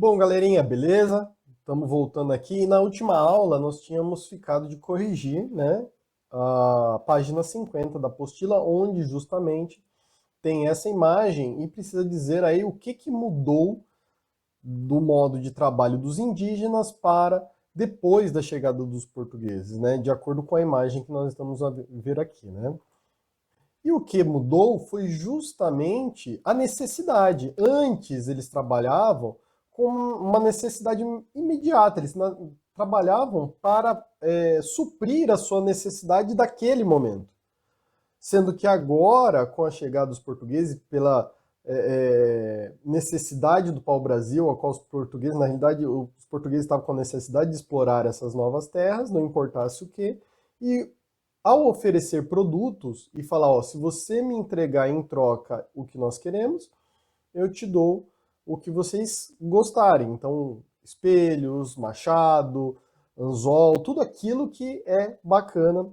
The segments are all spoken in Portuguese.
Bom, galerinha, beleza? Estamos voltando aqui. Na última aula, nós tínhamos ficado de corrigir, né, a página 50 da apostila, onde justamente tem essa imagem e precisa dizer aí o que mudou do modo de trabalho dos indígenas para depois da chegada dos portugueses, né, de acordo com a imagem que nós estamos a ver aqui, né? E o que mudou foi justamente a necessidade. Antes eles trabalhavam com uma necessidade imediata, eles trabalhavam para suprir a sua necessidade daquele momento. Sendo que agora, com a chegada dos portugueses, pela necessidade do pau-brasil, a qual os portugueses, na realidade, os portugueses estavam com a necessidade de explorar essas novas terras, não importasse o que, e ao oferecer produtos e falar, ó, se você me entregar em troca o que nós queremos, eu te dou o que vocês gostarem. Então, espelhos, machado, anzol, tudo aquilo que é bacana,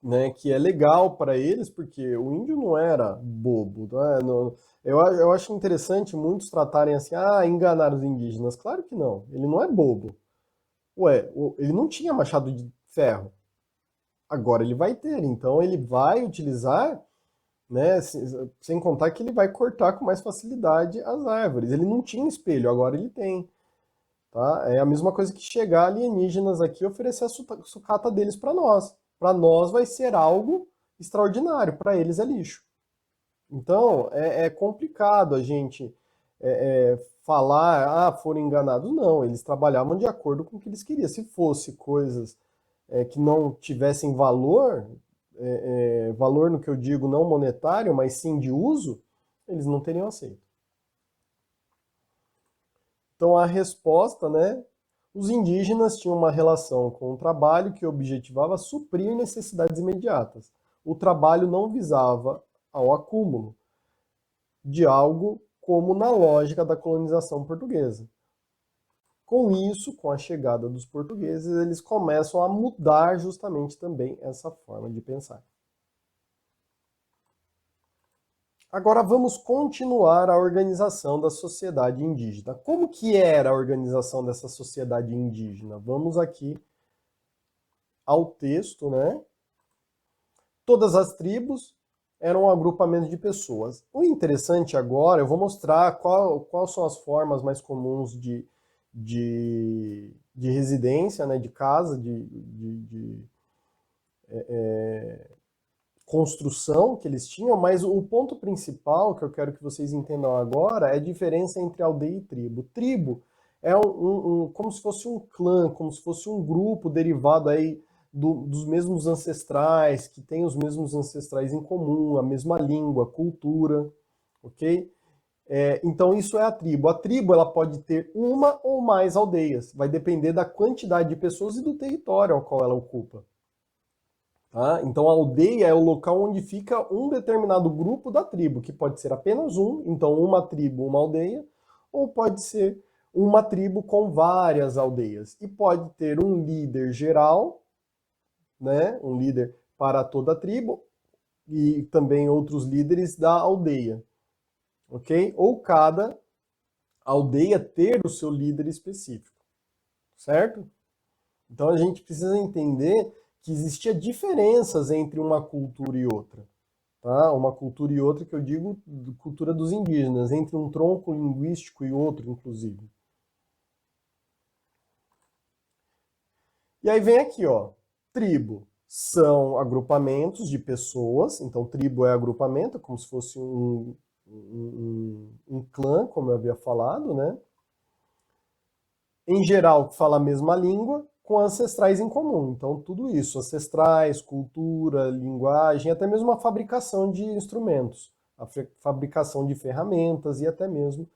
né, que é legal para eles, porque o índio não era bobo. Né? Eu acho interessante muitos tratarem assim, enganar os indígenas. Claro que não, ele não é bobo. Ué, ele não tinha machado de ferro. Agora ele vai ter, então ele vai utilizar, né, sem contar que ele vai cortar com mais facilidade as árvores. Ele não tinha espelho, agora ele tem. Tá? É a mesma coisa que chegar alienígenas aqui e oferecer a sucata deles para nós. Para nós vai ser algo extraordinário, para eles é lixo. Então é complicado a gente falar, foram enganados. Não, eles trabalhavam de acordo com o que eles queriam. Se fosse coisas que não tivessem valor, valor no que eu digo não monetário, mas sim de uso, eles não teriam aceito. Então a resposta, né? Os indígenas tinham uma relação com o trabalho que objetivava suprir necessidades imediatas. O trabalho não visava ao acúmulo de algo como na lógica da colonização portuguesa. Com isso, com a chegada dos portugueses, eles começam a mudar justamente também essa forma de pensar. Agora vamos continuar a organização da sociedade indígena. Como que era a organização dessa sociedade indígena? Vamos aqui ao texto, né? Todas as tribos eram um agrupamento de pessoas. O interessante agora, eu vou mostrar quais são as formas mais comuns de residência, né, de casa, de construção que eles tinham, mas o ponto principal que eu quero que vocês entendam agora é a diferença entre aldeia e tribo. Tribo é como se fosse um clã, como se fosse um grupo derivado aí dos mesmos ancestrais, que tem os mesmos ancestrais em comum, a mesma língua, cultura, ok? Então isso é a tribo. A tribo ela pode ter uma ou mais aldeias, vai depender da quantidade de pessoas e do território ao qual ela ocupa. Tá? Então a aldeia é o local onde fica um determinado grupo da tribo, que pode ser apenas um, então uma tribo, uma aldeia, ou pode ser uma tribo com várias aldeias. E pode ter um líder geral, né, um líder para toda a tribo, e também outros líderes da aldeia. Ok? Ou cada aldeia ter o seu líder específico. Certo? Então a gente precisa entender que existia diferenças entre uma cultura e outra. Tá? Uma cultura e outra que eu digo cultura dos indígenas, entre um tronco linguístico e outro, inclusive. E aí vem aqui, ó, tribo. São agrupamentos de pessoas, então tribo é agrupamento, como se fosse um clã, como eu havia falado, né? Em geral, que fala a mesma língua, com ancestrais em comum. Então, tudo isso, ancestrais, cultura, linguagem, até mesmo a fabricação de instrumentos, a fabricação de ferramentas e até mesmo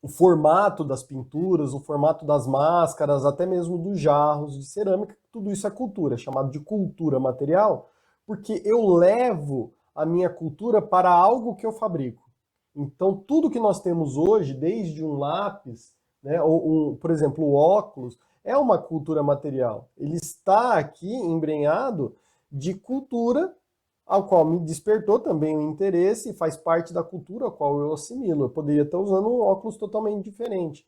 o formato das pinturas, o formato das máscaras, até mesmo dos jarros de cerâmica, tudo isso é cultura, é chamado de cultura material, porque eu levo a minha cultura para algo que eu fabrico. Então, tudo que nós temos hoje, desde um lápis, né, ou por exemplo, o óculos, é uma cultura material. Ele está aqui embrenhado de cultura ao qual me despertou também o interesse e faz parte da cultura a qual eu assimilo. Eu poderia estar usando um óculos totalmente diferente,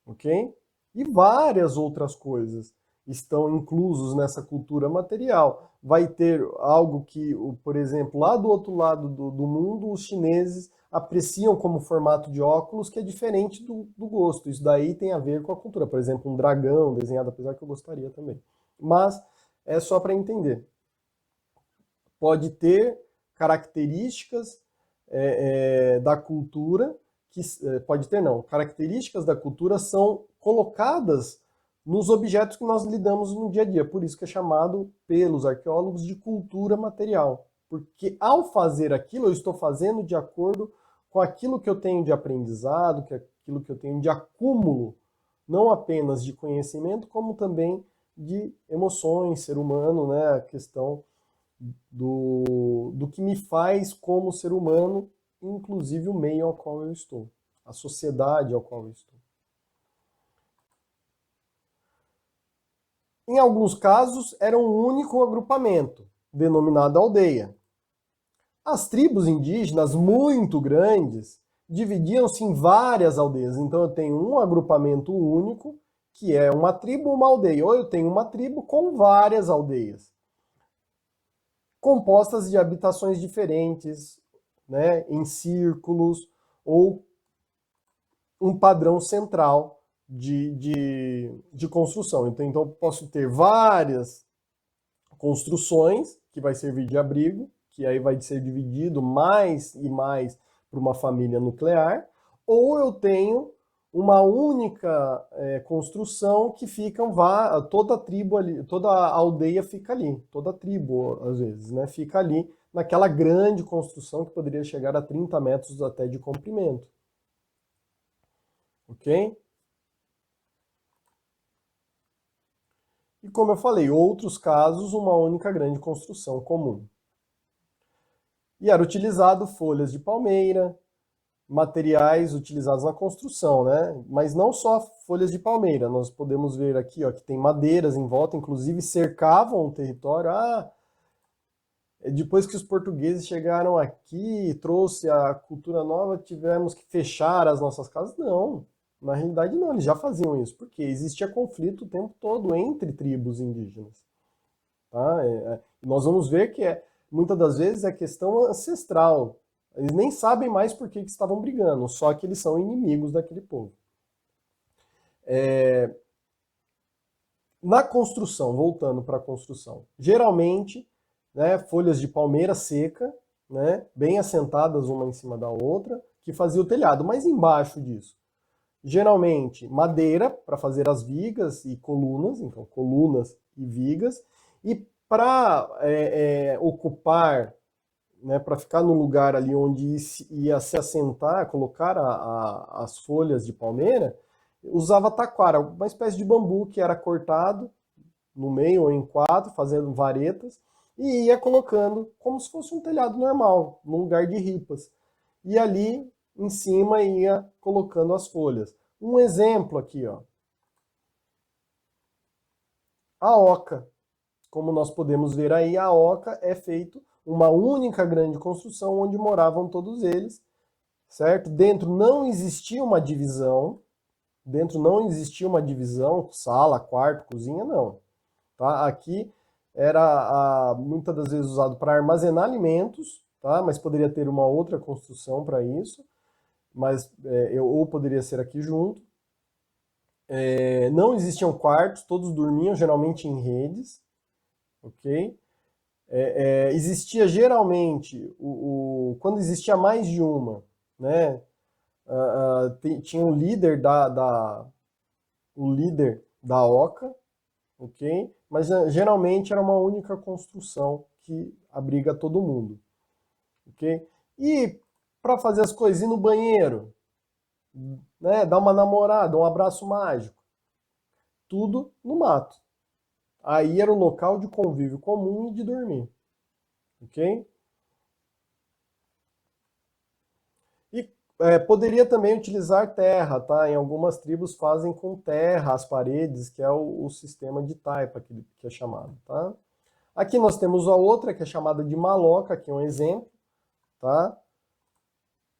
ok? E várias outras coisas estão inclusos nessa cultura material. Vai ter algo que, por exemplo, lá do outro lado do mundo, os chineses apreciam como formato de óculos que é diferente do gosto. Isso daí tem a ver com a cultura. Por exemplo, um dragão desenhado, apesar que eu gostaria também. Mas é só para entender. Pode ter características da cultura, que pode ter não, características da cultura são colocadas nos objetos que nós lidamos no dia a dia. Por isso que é chamado pelos arqueólogos de cultura material. Porque ao fazer aquilo, eu estou fazendo de acordo com aquilo que eu tenho de aprendizado, que aquilo que eu tenho de acúmulo, não apenas de conhecimento, como também de emoções, ser humano, né? A questão do que me faz como ser humano, inclusive o meio ao qual eu estou, a sociedade ao qual eu estou. Em alguns casos, era um único agrupamento, denominado aldeia. As tribos indígenas muito grandes dividiam-se em várias aldeias. Então eu tenho um agrupamento único, que é uma tribo, uma aldeia. Ou eu tenho uma tribo com várias aldeias, compostas de habitações diferentes, né, em círculos, ou um padrão central de construção. Então eu posso ter várias construções, que vai servir de abrigo, que aí vai ser dividido mais e mais para uma família nuclear, ou eu tenho uma única construção que ficam toda a tribo ali, toda a aldeia fica ali, toda a tribo às vezes, né, fica ali naquela grande construção que poderia chegar a 30 metros até de comprimento. Ok? E como eu falei, outros casos, uma única grande construção comum. E era utilizado folhas de palmeira, materiais utilizados na construção, né? Mas não só folhas de palmeira, nós podemos ver aqui, ó, que tem madeiras em volta, inclusive cercavam o território. Depois que os portugueses chegaram aqui, trouxe a cultura nova, tivemos que fechar as nossas casas? Não, na realidade não, eles já faziam isso, porque existia conflito o tempo todo entre tribos indígenas. Tá? Nós vamos ver que muitas das vezes é questão ancestral. Eles nem sabem mais por que estavam brigando, só que eles são inimigos daquele povo. Na construção, voltando para a construção, geralmente, né, folhas de palmeira seca, né, bem assentadas uma em cima da outra, que fazia o telhado, mas embaixo disso, geralmente madeira para fazer as vigas e colunas, então colunas e vigas, e para ocupar, né, para ficar no lugar ali onde ia se assentar, colocar as folhas de palmeira, usava taquara, uma espécie de bambu que era cortado no meio ou em quatro, fazendo varetas, e ia colocando como se fosse um telhado normal, no lugar de ripas. E ali em cima ia colocando as folhas. Um exemplo aqui, ó. A oca. Como nós podemos ver aí, a oca é feito uma única grande construção onde moravam todos eles, certo? Dentro não existia uma divisão, sala, quarto, cozinha, não. Tá? Aqui era muitas das vezes usado para armazenar alimentos, tá? Mas poderia ter uma outra construção para isso, mas ou poderia ser aqui junto. Não existiam quartos, todos dormiam geralmente em redes, ok? Existia geralmente, quando existia mais de uma, né? Tinha o líder da oca, ok? Mas geralmente era uma única construção que abriga todo mundo, ok? E para fazer as coisinhas no banheiro, né? Dar uma namorada, um abraço mágico, tudo no mato. Aí era o local de convívio comum e de dormir, ok? E poderia também utilizar terra, tá? Em algumas tribos fazem com terra as paredes, que é o sistema de taipa que é chamado, tá? Aqui nós temos a outra, que é chamada de maloca, aqui é um exemplo, tá?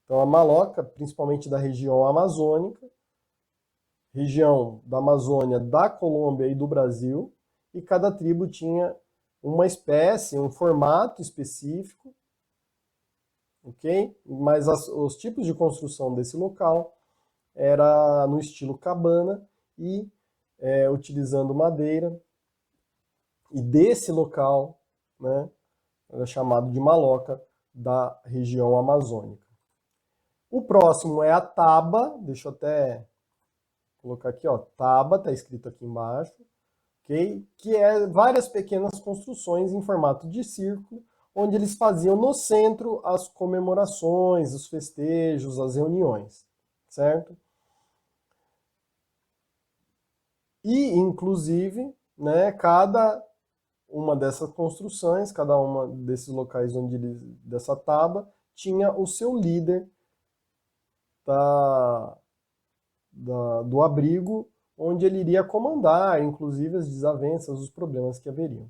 Então a maloca, principalmente da região amazônica, região da Amazônia, da Colômbia e do Brasil, e cada tribo tinha uma espécie, um formato específico, ok? Mas os tipos de construção desse local era no estilo cabana e utilizando madeira, e desse local, né, era chamado de maloca da região amazônica. O próximo é a taba, deixa eu até colocar aqui, ó, taba, está escrito aqui embaixo, ok? Que é várias pequenas construções em formato de círculo, onde eles faziam no centro as comemorações, os festejos, as reuniões, certo? E, inclusive, né, cada uma dessas construções, cada uma desses locais onde eles, dessa taba, tinha o seu líder do abrigo, onde ele iria comandar, inclusive, as desavenças, os problemas que haveriam.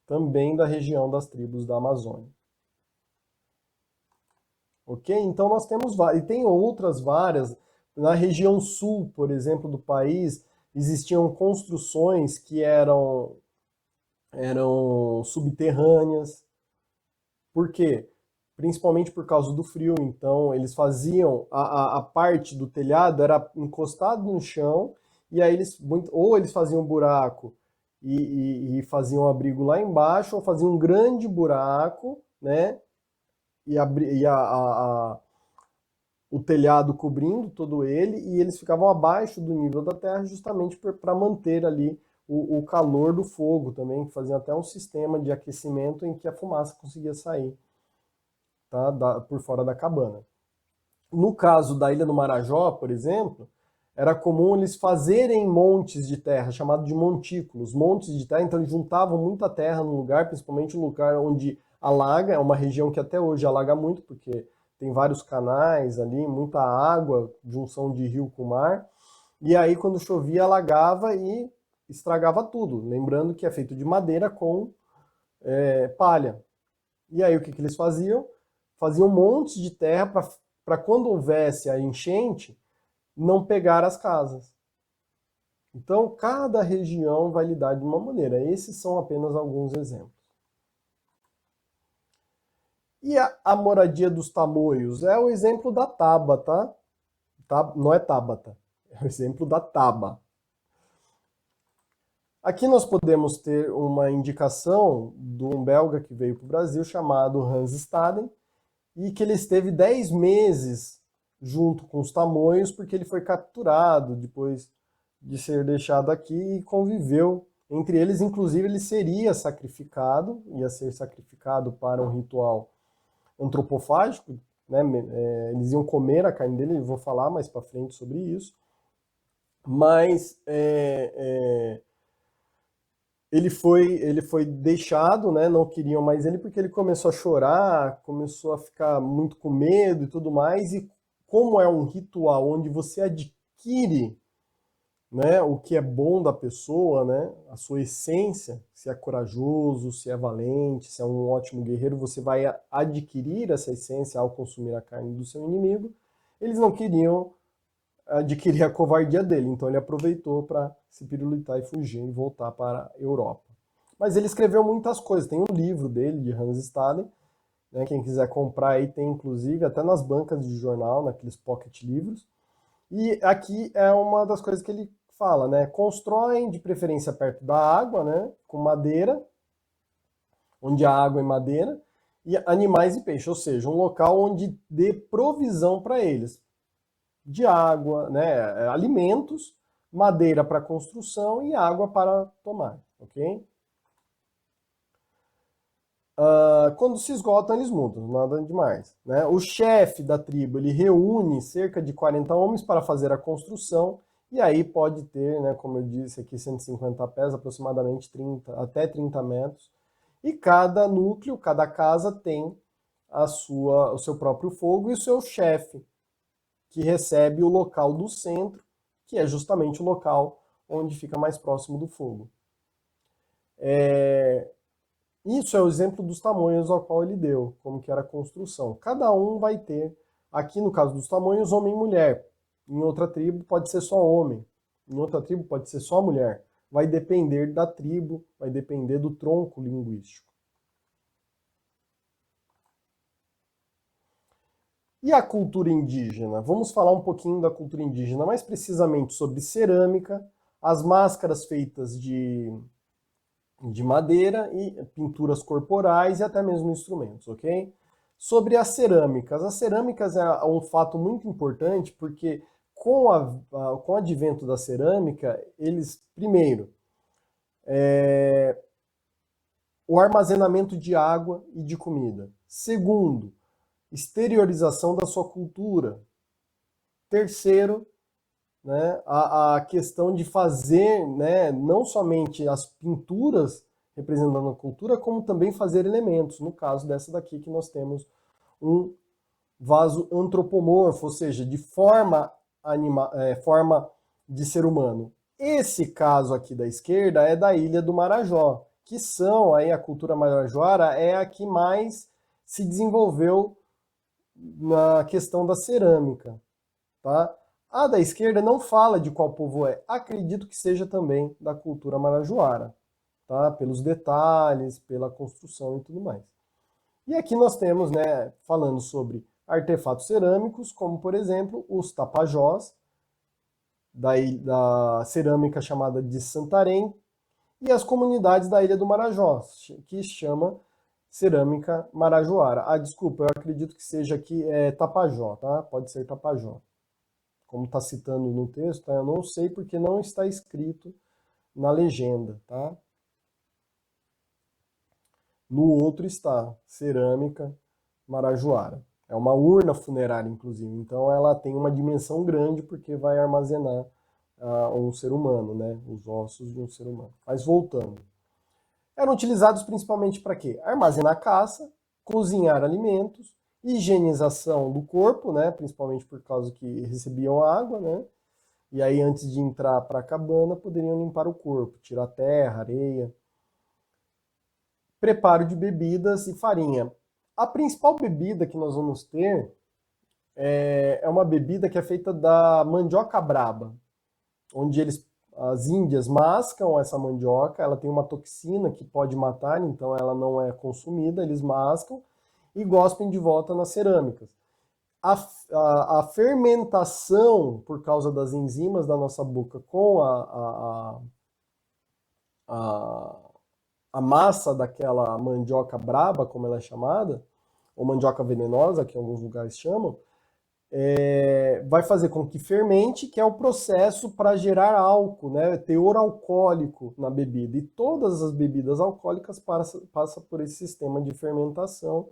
Também da região das tribos da Amazônia. Ok? Então nós temos e tem outras várias. Na região sul, por exemplo, do país, existiam construções que eram subterrâneas. Por quê? Principalmente por causa do frio. Então eles faziam a parte do telhado era encostado no chão e aí ou eles faziam um buraco e faziam um abrigo lá embaixo, ou faziam um grande buraco, né? E o telhado cobrindo todo ele, e eles ficavam abaixo do nível da terra justamente para manter ali o calor do fogo também, que faziam até um sistema de aquecimento em que a fumaça conseguia sair, tá, por fora da cabana. No caso da Ilha do Marajó, por exemplo, era comum eles fazerem montes de terra, chamado de montículos, montes de terra, então eles juntavam muita terra num lugar, principalmente um lugar onde alaga, é uma região que até hoje alaga muito, porque tem vários canais ali, muita água, junção de rio com mar, e aí quando chovia alagava e estragava tudo, lembrando que é feito de madeira com palha. E aí o que eles faziam? Faziam montes de terra para quando houvesse a enchente, não pegar as casas. Então, cada região vai lidar de uma maneira. Esses são apenas alguns exemplos. E a moradia dos tamoios? É o exemplo da taba, tá? Não é Tabata, é o exemplo da taba. Aqui nós podemos ter uma indicação de um belga que veio para o Brasil chamado Hans Staden, e que ele esteve 10 meses junto com os tamoios, porque ele foi capturado depois de ser deixado aqui e conviveu entre eles. Inclusive, ele seria sacrificado, ia ser sacrificado para um ritual antropofágico, né? Eles iam comer a carne dele, eu vou falar mais para frente sobre isso. Mas ele foi deixado, né? Não queriam mais ele porque ele começou a chorar, começou a ficar muito com medo e tudo mais. E como é um ritual onde você adquire, né, o que é bom da pessoa, né, a sua essência, se é corajoso, se é valente, se é um ótimo guerreiro, você vai adquirir essa essência ao consumir a carne do seu inimigo. Eles não queriam adquirir a covardia dele, então ele aproveitou para se pirulitar e fugir e voltar para a Europa. Mas ele escreveu muitas coisas, tem um livro dele, de Hans Staden, né, quem quiser comprar aí tem inclusive até nas bancas de jornal, naqueles pocket livros. E aqui é uma das coisas que ele fala, né? Constroem de preferência perto da água, né? Com madeira, onde há água e madeira, e animais e peixes, ou seja, um local onde dê provisão para eles de água, né? Alimentos, madeira para construção e água para tomar, ok? Quando se esgotam, eles mudam, nada demais. Né? O chefe da tribo ele reúne cerca de 40 homens para fazer a construção, e aí pode ter, né, como eu disse aqui, 150 pés, aproximadamente 30, até 30 metros. E cada núcleo, cada casa tem o seu próprio fogo e o seu chefe, que recebe o local do centro, que é justamente o local onde fica mais próximo do fogo. Isso é o exemplo dos tamanhos ao qual ele deu, como que era a construção. Cada um vai ter, aqui no caso dos tamanhos, homem e mulher. Em outra tribo pode ser só homem, em outra tribo pode ser só mulher. Vai depender da tribo, vai depender do tronco linguístico. E a cultura indígena? Vamos falar um pouquinho da cultura indígena, mais precisamente sobre cerâmica, as máscaras feitas de madeira e pinturas corporais e até mesmo instrumentos, ok? Sobre as cerâmicas é um fato muito importante porque com o advento da cerâmica, eles, primeiro, o armazenamento de água e de comida. Segundo, exteriorização da sua cultura. Terceiro, né, a questão de fazer, né, não somente as pinturas representando a cultura, como também fazer elementos. No caso dessa daqui que nós temos um vaso antropomorfo, ou seja, de forma de ser humano. Esse caso aqui da esquerda é da Ilha do Marajó, que são, aí a cultura marajoara é a que mais se desenvolveu na questão da cerâmica, tá? A da esquerda não fala de qual povo é, acredito que seja também da cultura marajoara, tá? Pelos detalhes, pela construção e tudo mais. E aqui nós temos, né, falando sobre artefatos cerâmicos, como por exemplo os tapajós, da cerâmica chamada de Santarém, e as comunidades da Ilha do Marajó, que chama cerâmica marajoara. Ah, desculpa, eu acredito que seja aqui Tapajó, tá? Pode ser Tapajó. Como está citando no texto, tá? Eu não sei porque não está escrito na legenda, tá? No outro está cerâmica marajoara. É uma urna funerária, inclusive. Então ela tem uma dimensão grande porque vai armazenar um ser humano, né? Os ossos de um ser humano. Mas voltando. Eram utilizados principalmente para quê? Armazenar caça, cozinhar alimentos, higienização do corpo, né? Principalmente por causa que recebiam água, né? E aí antes de entrar para a cabana poderiam limpar o corpo, tirar terra, areia. Preparo de bebidas e farinha. A principal bebida que nós vamos ter é uma bebida que é feita da mandioca braba, onde as índias mascam essa mandioca, ela tem uma toxina que pode matar, então ela não é consumida, eles mascam e gospem de volta nas cerâmicas. A fermentação, por causa das enzimas da nossa boca com a massa daquela mandioca braba, como ela é chamada, ou mandioca venenosa, que em alguns lugares chamam, vai fazer com que fermente, que é o processo para gerar álcool, né, teor alcoólico na bebida. E todas as bebidas alcoólicas passam por esse sistema de fermentação,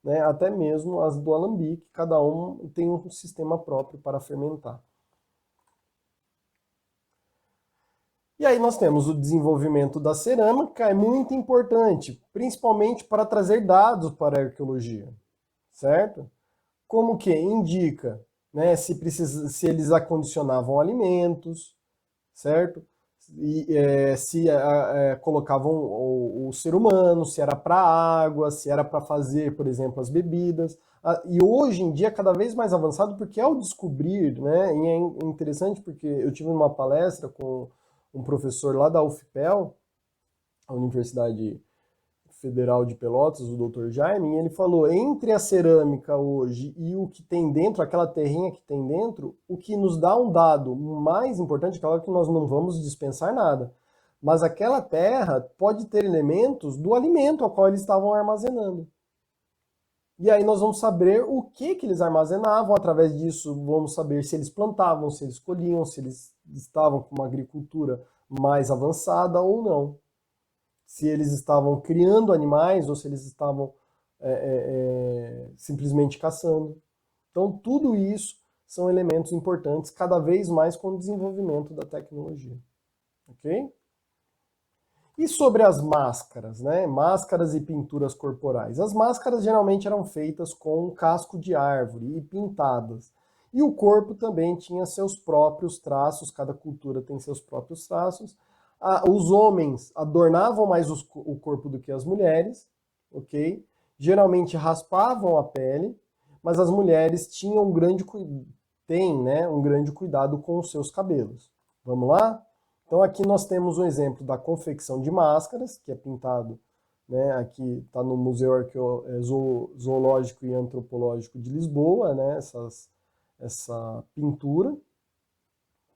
né, até mesmo as do alambique, cada um tem um sistema próprio para fermentar. E aí nós temos o desenvolvimento da cerâmica, é muito importante, principalmente para trazer dados para a arqueologia, certo? Como que indica, né, se eles acondicionavam alimentos, certo? E se colocavam o ser humano, se era para água, se era para fazer, por exemplo, as bebidas. E hoje em dia é cada vez mais avançado, porque ao descobrir, né, e é interessante porque eu tive uma palestra com um professor lá da UFPEL, a Universidade Federal de Pelotas, o Dr. Jaime, e ele falou, entre a cerâmica hoje e o que tem dentro, aquela terrinha que tem dentro, o que nos dá um dado mais importante, claro que nós não vamos dispensar nada, mas aquela terra pode ter elementos do alimento ao qual eles estavam armazenando. E aí nós vamos saber o que eles armazenavam, através disso vamos saber se eles plantavam, se eles colhiam, se eles estavam com uma agricultura mais avançada ou não. Se eles estavam criando animais ou se eles estavam simplesmente caçando. Então tudo isso são elementos importantes, cada vez mais com o desenvolvimento da tecnologia. Ok? E sobre as máscaras, né? Máscaras e pinturas corporais. As máscaras geralmente eram feitas com casco de árvore e pintadas. E o corpo também tinha seus próprios traços, cada cultura tem seus próprios traços. Os homens adornavam mais o corpo do que as mulheres, ok? Geralmente raspavam a pele, mas as mulheres tinham têm, né, um grande cuidado com os seus cabelos. Vamos lá? Então aqui nós temos um exemplo da confecção de máscaras, que é pintado, né, aqui está no Museu Zoológico e Antropológico de Lisboa, né, essa pintura.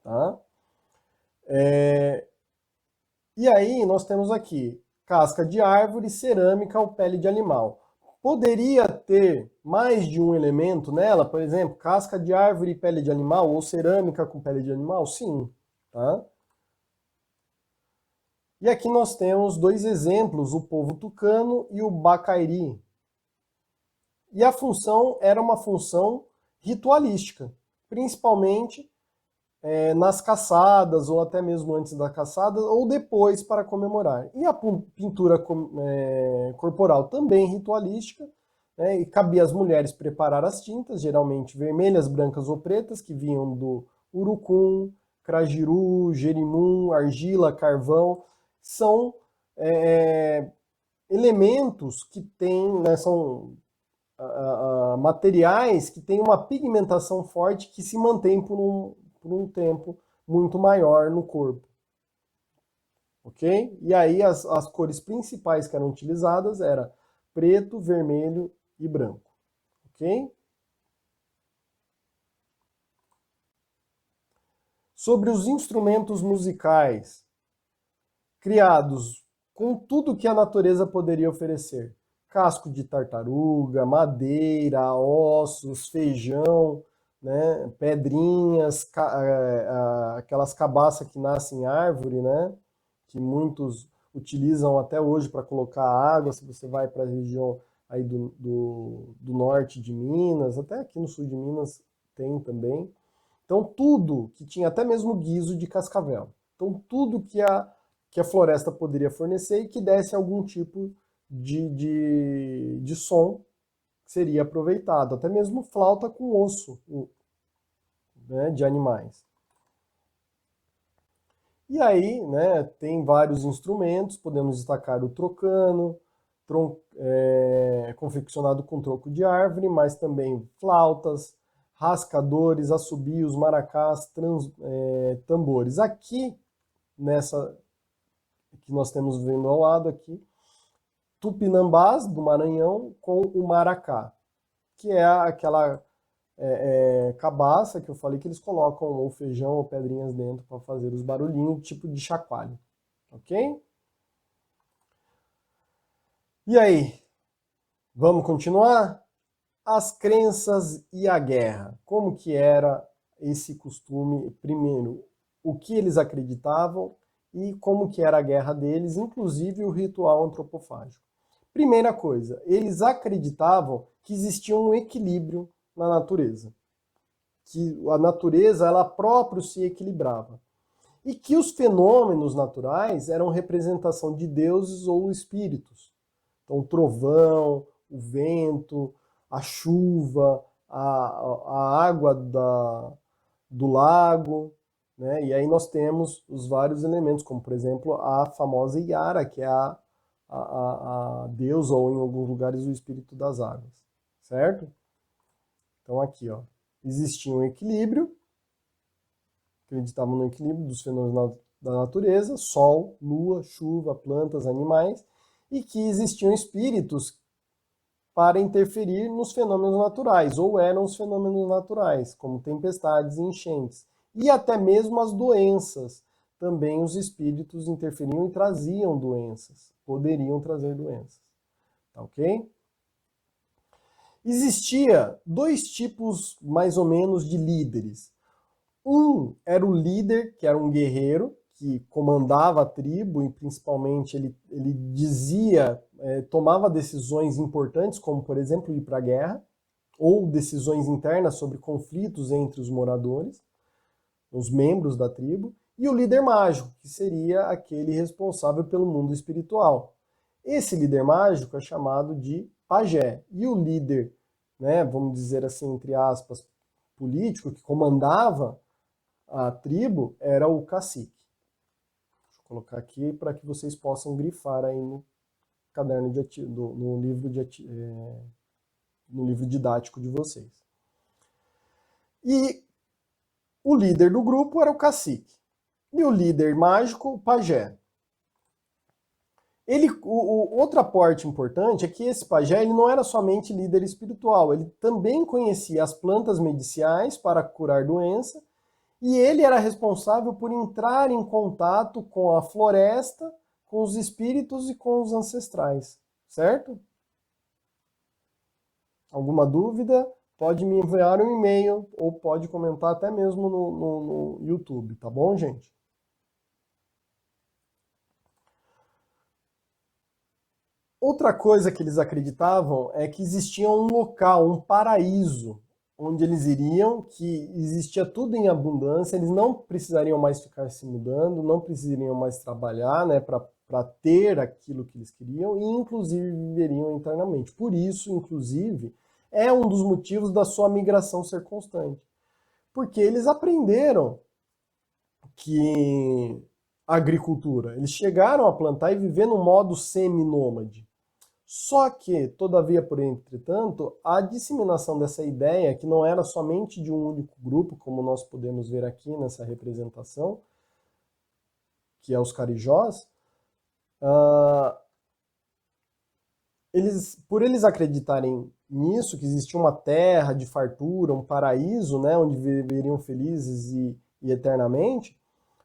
Tá? E aí nós temos aqui casca de árvore, cerâmica ou pele de animal. Poderia ter mais de um elemento nela, por exemplo, casca de árvore e pele de animal, ou cerâmica com pele de animal? Sim. Tá? E aqui nós temos dois exemplos, o povo tucano e o bacairi. E a função era uma função ritualística, principalmente nas caçadas, ou até mesmo antes da caçada, ou depois para comemorar. E a pintura corporal também ritualística, né, e cabia às mulheres preparar as tintas, geralmente vermelhas, brancas ou pretas, que vinham do urucum, crajiru, jerimum, argila, carvão. São elementos que têm, né, são materiais que têm uma pigmentação forte que se mantém por um tempo muito maior no corpo. Ok? E aí as cores principais que eram utilizadas eram preto, vermelho e branco. Ok? Sobre os instrumentos musicais, criados com tudo que a natureza poderia oferecer. Casco de tartaruga, madeira, ossos, feijão, né, pedrinhas, aquelas cabaças que nascem em árvore, né, que muitos utilizam até hoje para colocar água, se você vai para a região aí do norte de Minas, até aqui no sul de Minas tem também. Então tudo que tinha até mesmo guiso de cascavel. Então tudo que a floresta poderia fornecer e que desse algum tipo de som seria aproveitado, até mesmo flauta com osso, né, de animais. E aí, né, tem vários instrumentos, podemos destacar o trocano, confeccionado com tronco de árvore, mas também flautas, rascadores, assobios, maracás, tambores. Aqui, nessa que nós temos vendo ao lado aqui, tupinambás do Maranhão com o maracá, que é aquela cabaça que eu falei que eles colocam ou feijão ou pedrinhas dentro para fazer os barulhinhos, tipo de chacoalho. Ok? E aí, vamos continuar? As crenças e a guerra. Como que era esse costume? Primeiro, o que eles acreditavam e como que era a guerra deles, inclusive o ritual antropofágico. Primeira coisa, eles acreditavam que existia um equilíbrio na natureza, que a natureza ela própria se equilibrava e que os fenômenos naturais eram representação de deuses ou espíritos. Então, o trovão, o vento, a chuva, a água do lago, né? E aí nós temos os vários elementos, como por exemplo a famosa Iara, que é a deusa ou em alguns lugares o espírito das águas, certo? Então aqui, ó, existia um equilíbrio, acreditavam no equilíbrio dos fenômenos da natureza, sol, lua, chuva, plantas, animais, e que existiam espíritos para interferir nos fenômenos naturais, ou eram os fenômenos naturais, como tempestades e enchentes. E até mesmo as doenças. Também os espíritos interferiam e traziam doenças, poderiam trazer doenças. Tá ok? Existia dois tipos, mais ou menos, de líderes. Um era o líder, que era um guerreiro, que comandava a tribo e principalmente ele dizia, tomava decisões importantes, como por exemplo ir para a guerra, ou decisões internas sobre conflitos entre os moradores, os membros da tribo, e o líder mágico, que seria aquele responsável pelo mundo espiritual. Esse líder mágico é chamado de pajé, e o líder, né, vamos dizer assim, entre aspas, político, que comandava a tribo, era o cacique. Deixa eu colocar aqui para que vocês possam grifar aí no caderno no livro didático de vocês. E o líder do grupo era o cacique. E o líder mágico, o pajé. Outro aporte importante é que esse pajé ele não era somente líder espiritual, ele também conhecia as plantas medicinais para curar doença, e ele era responsável por entrar em contato com a floresta, com os espíritos e com os ancestrais, certo? Alguma dúvida? Pode me enviar um e-mail ou pode comentar até mesmo no YouTube, tá bom, gente? Outra coisa que eles acreditavam é que existia um local, um paraíso, onde eles iriam, que existia tudo em abundância, eles não precisariam mais ficar se mudando, não precisariam mais trabalhar, né, para ter aquilo que eles queriam, e inclusive viveriam eternamente. Por isso, inclusive, é um dos motivos da sua migração ser constante. Porque eles aprenderam que a agricultura, eles chegaram a plantar e viver no modo semi-nômade. Só que, todavia, por entretanto, a disseminação dessa ideia, que não era somente de um único grupo, como nós podemos ver aqui nessa representação, que é os carijós, por eles acreditarem nisso, que existia uma terra de fartura, um paraíso, né, onde viveriam felizes e eternamente,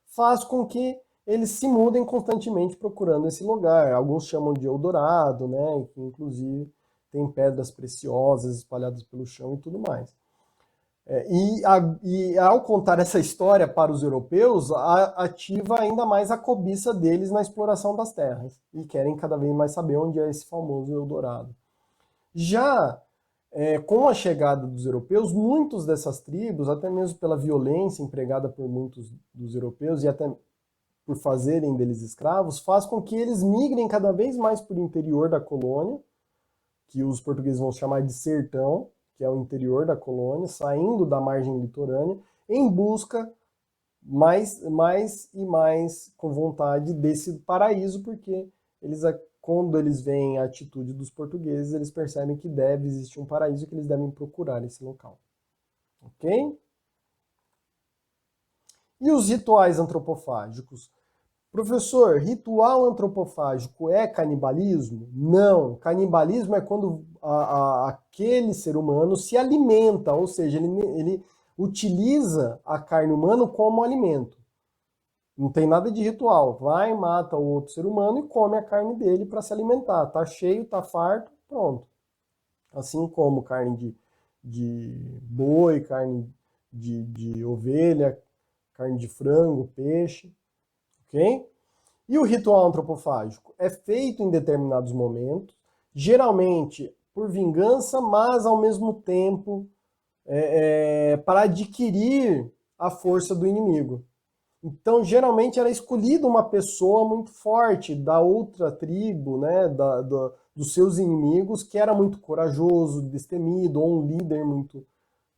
faz com que eles se mudem constantemente procurando esse lugar. Alguns chamam de Eldorado, né, que inclusive tem pedras preciosas espalhadas pelo chão e tudo mais. E ao contar essa história para os europeus, ativa ainda mais a cobiça deles na exploração das terras. E querem cada vez mais saber onde é esse famoso Eldorado. Já com a chegada dos europeus, muitas dessas tribos, até mesmo pela violência empregada por muitos dos europeus e até por fazerem deles escravos, faz com que eles migrem cada vez mais para o interior da colônia, que os portugueses vão chamar de sertão, que é o interior da colônia, saindo da margem litorânea, em busca mais e mais com vontade desse paraíso, porque quando eles veem a atitude dos portugueses, eles percebem que deve existir um paraíso e que eles devem procurar esse local. Ok? E os rituais antropofágicos? Professor, ritual antropofágico é canibalismo? Não. Canibalismo é quando aquele ser humano se alimenta, ou seja, ele utiliza a carne humana como alimento. Não tem nada de ritual. Vai, mata o outro ser humano e come a carne dele para se alimentar. Tá cheio, tá farto, pronto. Assim como carne de boi, carne de ovelha, carne de frango, peixe. Ok? E o ritual antropofágico é feito em determinados momentos, geralmente por vingança, mas ao mesmo tempo para adquirir a força do inimigo. Então, geralmente era escolhida uma pessoa muito forte da outra tribo, né, dos seus inimigos, que era muito corajoso, destemido, ou um líder muito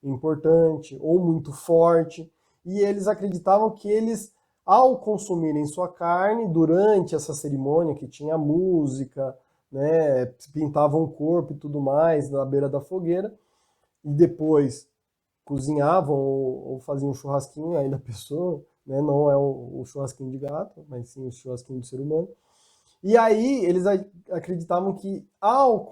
importante, ou muito forte. E eles acreditavam que eles, ao consumirem sua carne, durante essa cerimônia que tinha música, né, pintavam o corpo e tudo mais na beira da fogueira, e depois cozinhavam ou faziam um churrasquinho aí da pessoa, né, não é o churrasquinho de gato, mas sim o churrasquinho do ser humano. E aí eles acreditavam que ao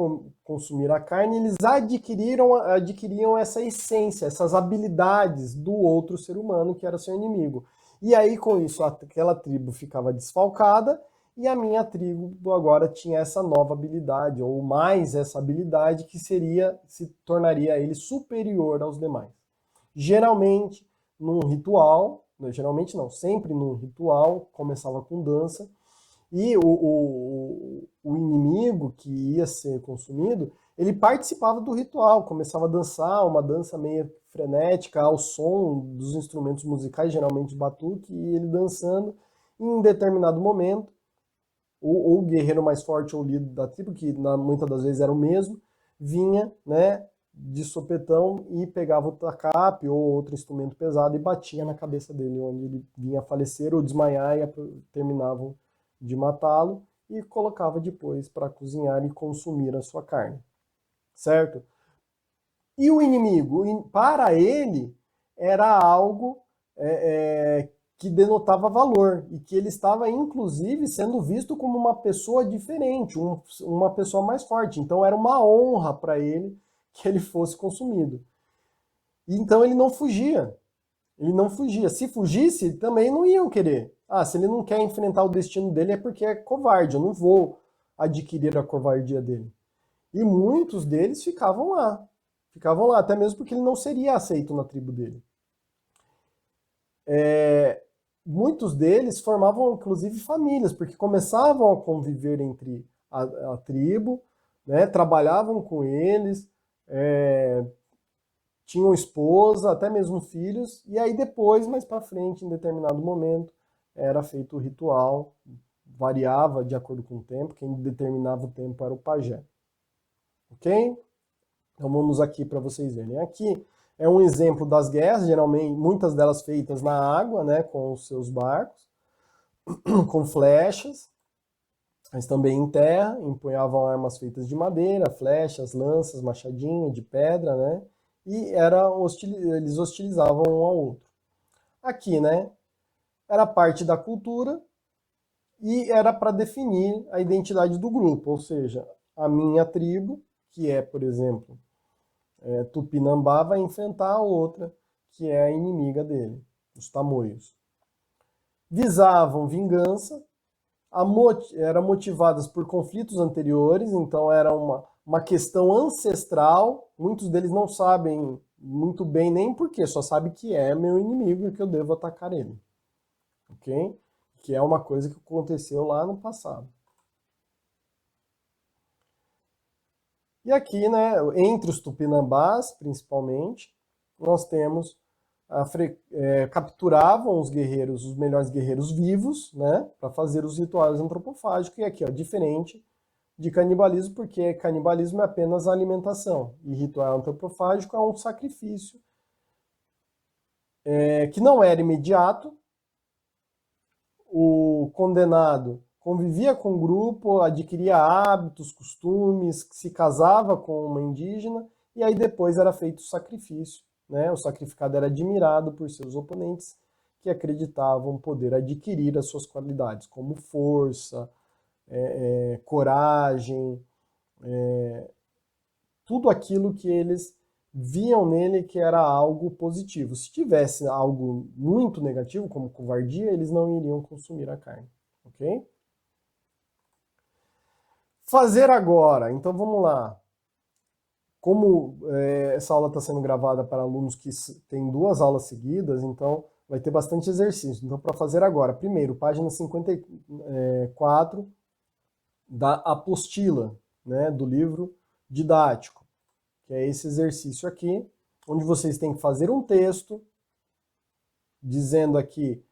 consumir a carne, eles adquiriam essa essência, essas habilidades do outro ser humano que era seu inimigo. E aí com isso aquela tribo ficava desfalcada e a minha tribo agora tinha essa nova habilidade, ou mais essa habilidade que se tornaria ele superior aos demais. Geralmente num ritual, geralmente não, sempre num ritual, começava com dança, e o inimigo que ia ser consumido, ele participava do ritual, começava a dançar, uma dança meio frenética, ao som dos instrumentos musicais, geralmente batuque, e ele dançando, e em determinado momento, ou o guerreiro mais forte ou líder da tribo, que muitas das vezes era o mesmo, vinha, né, de sopetão e pegava o tacape ou outro instrumento pesado e batia na cabeça dele, onde ele vinha a falecer ou desmaiar e terminavam de matá-lo e colocava depois para cozinhar e consumir a sua carne, certo? E o inimigo, para ele, era algo que denotava valor e que ele estava, inclusive, sendo visto como uma pessoa diferente, uma pessoa mais forte. Então era uma honra para ele que ele fosse consumido. E então ele não fugia. Ele não fugia. Se fugisse, também não iam querer. Ah, se ele não quer enfrentar o destino dele é porque é covarde. Eu não vou adquirir a covardia dele. E muitos deles ficavam lá. Ficavam lá, até mesmo porque ele não seria aceito na tribo dele. Muitos deles formavam, inclusive, famílias, porque começavam a conviver entre a tribo, né, trabalhavam com eles, tinham esposa, até mesmo filhos, e aí depois, mais para frente, em determinado momento, era feito o ritual, variava de acordo com o tempo, quem determinava o tempo era o pajé. Ok? Então vamos aqui para vocês verem. Aqui é um exemplo das guerras, geralmente muitas delas feitas na água, né, com os seus barcos, com flechas, mas também em terra, empunhavam armas feitas de madeira, flechas, lanças, machadinho, de pedra, né, e eles hostilizavam um ao outro. Aqui, né, era parte da cultura e era para definir a identidade do grupo, ou seja, a minha tribo, que é, por exemplo, Tupinambá, vai enfrentar a outra, que é a inimiga dele, os tamoios. Visavam vingança, eram motivadas por conflitos anteriores, então era uma questão ancestral. Muitos deles não sabem muito bem nem porquê, só sabem que é meu inimigo e que eu devo atacar ele. Ok? Que é uma coisa que aconteceu lá no passado. E aqui, né, entre os tupinambás, principalmente, nós temos capturavam os guerreiros, os melhores guerreiros vivos, né, para fazer os rituais antropofágicos. E aqui, ó, diferente de canibalismo, porque canibalismo é apenas a alimentação e ritual antropofágico é um sacrifício que não era imediato. O condenado convivia com o grupo, adquiria hábitos, costumes, se casava com uma indígena e aí depois era feito o sacrifício. Né? O sacrificado era admirado por seus oponentes que acreditavam poder adquirir as suas qualidades, como força, coragem, tudo aquilo que eles viam nele que era algo positivo. Se tivesse algo muito negativo, como covardia, eles não iriam consumir a carne. Ok? Fazer agora. Então vamos lá. Como essa aula está sendo gravada para alunos que têm 2 aulas seguidas, então vai ter bastante exercício. Então, para fazer agora, primeiro, página 54 da apostila, né, do livro didático, que é esse exercício aqui, onde vocês têm que fazer um texto dizendo aqui,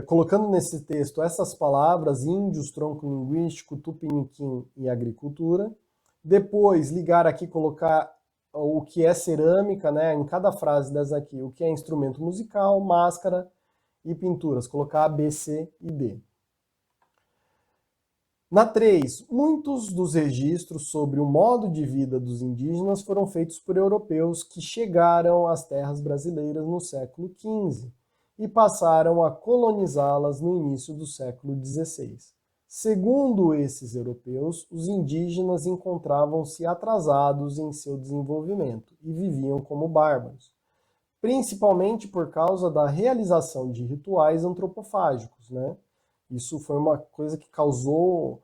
colocando nesse texto essas palavras, índios, tronco linguístico, tupiniquim e agricultura. Depois, ligar aqui, colocar o que é cerâmica, né, em cada frase dessa aqui, o que é instrumento musical, máscara e pinturas, colocar A, B, C e D. Na 3, muitos dos registros sobre o modo de vida dos indígenas foram feitos por europeus que chegaram às terras brasileiras no século XV e passaram a colonizá-las no início do século XVI. Segundo esses europeus, os indígenas encontravam-se atrasados em seu desenvolvimento e viviam como bárbaros, principalmente por causa da realização de rituais antropofágicos, né? Isso foi uma coisa que causou,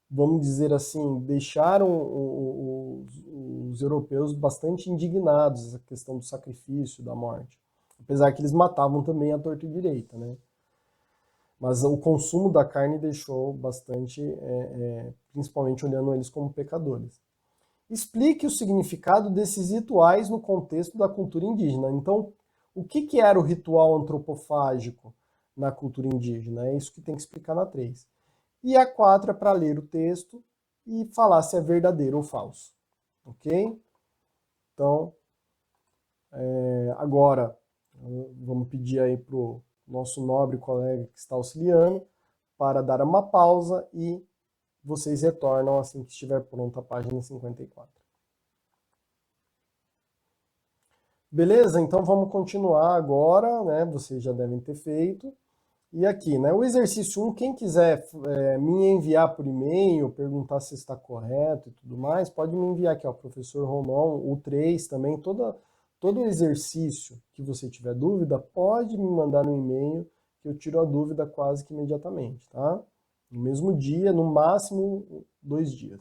vamos dizer assim, deixaram os europeus bastante indignados, essa questão do sacrifício, da morte. Apesar que eles matavam também à torta e direita, né? Mas o consumo da carne deixou bastante, principalmente olhando eles como pecadores. Explique o significado desses rituais no contexto da cultura indígena. Então, o que era o ritual antropofágico na cultura indígena? É isso que tem que explicar na 3. E a 4 é para ler o texto e falar se é verdadeiro ou falso. Ok? Então, agora, vamos pedir aí para o nosso nobre colega que está auxiliando para dar uma pausa e vocês retornam assim que estiver pronta a página 54. Beleza? Então vamos continuar agora, né? Vocês já devem ter feito. E aqui, né? O exercício 1, quem quiser me enviar por e-mail, perguntar se está correto e tudo mais, pode me enviar aqui, ó, professor Romão, o 3 também, todo o exercício que você tiver dúvida, pode me mandar no e-mail, que eu tiro a dúvida quase que imediatamente, tá? No mesmo dia, no máximo 2 dias.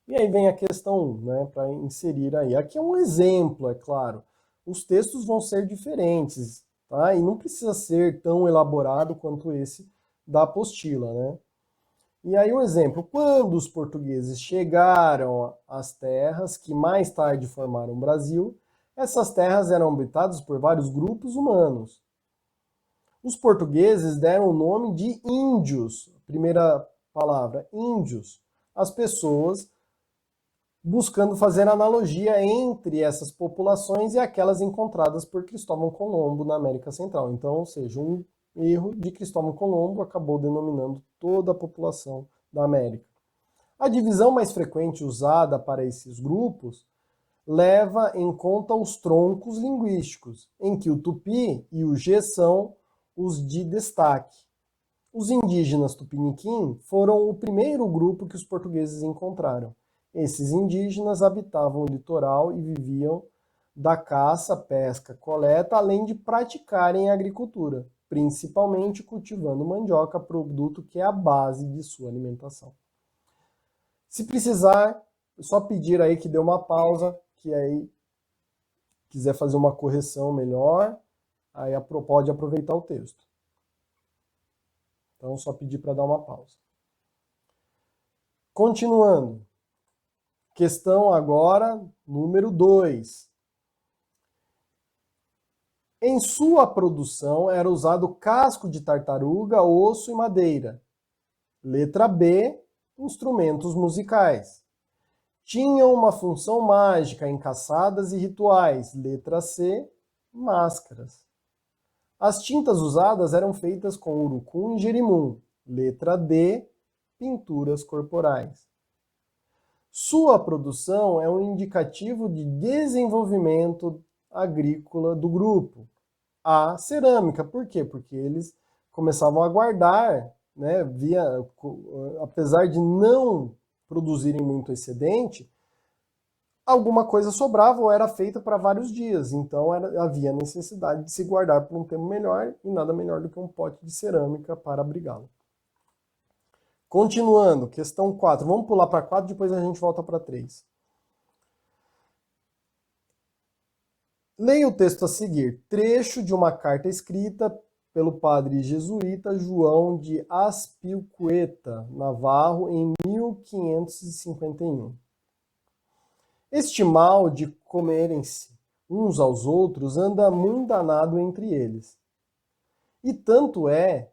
E aí vem a questão 1, né, para inserir aí. Aqui é um exemplo, é claro. Os textos vão ser diferentes, tá? E não precisa ser tão elaborado quanto esse da apostila, né? E aí um exemplo, quando os portugueses chegaram às terras que mais tarde formaram o Brasil, essas terras eram habitadas por vários grupos humanos. Os portugueses deram o nome de índios, primeira palavra, índios, as pessoas, buscando fazer analogia entre essas populações e aquelas encontradas por Cristóvão Colombo na América Central. Então, ou seja, um erro de Cristóvão Colombo acabou denominando toda a população da América. A divisão mais frequente usada para esses grupos leva em conta os troncos linguísticos, em que o tupi e o G são os de destaque. Os indígenas tupiniquim foram o primeiro grupo que os portugueses encontraram. Esses indígenas habitavam o litoral e viviam da caça, pesca, coleta, além de praticarem a agricultura, principalmente cultivando mandioca, produto que é a base de sua alimentação. Se precisar, é só pedir aí que dê uma pausa, que aí quiser fazer uma correção melhor, aí pode aproveitar o texto. Então, só pedir para dar uma pausa. Continuando. Questão agora, número 2. Em sua produção era usado casco de tartaruga, osso e madeira. Letra B, instrumentos musicais. Tinham uma função mágica em caçadas e rituais. Letra C, máscaras. As tintas usadas eram feitas com urucum e jerimum. Letra D, pinturas corporais. Sua produção é um indicativo de desenvolvimento agrícola do grupo. A cerâmica, por quê? Porque eles começavam a guardar, né, apesar de não produzirem muito excedente, alguma coisa sobrava ou era feita para vários dias, então havia necessidade de se guardar por um tempo melhor e nada melhor do que um pote de cerâmica para abrigá-lo. Continuando, questão 4. Vamos pular para 4, depois a gente volta para 3. Leia o texto a seguir. Trecho de uma carta escrita pelo padre jesuíta João de Aspilcueta Navarro em 1551. Este mal de comerem-se uns aos outros anda muito danado entre eles. E tanto é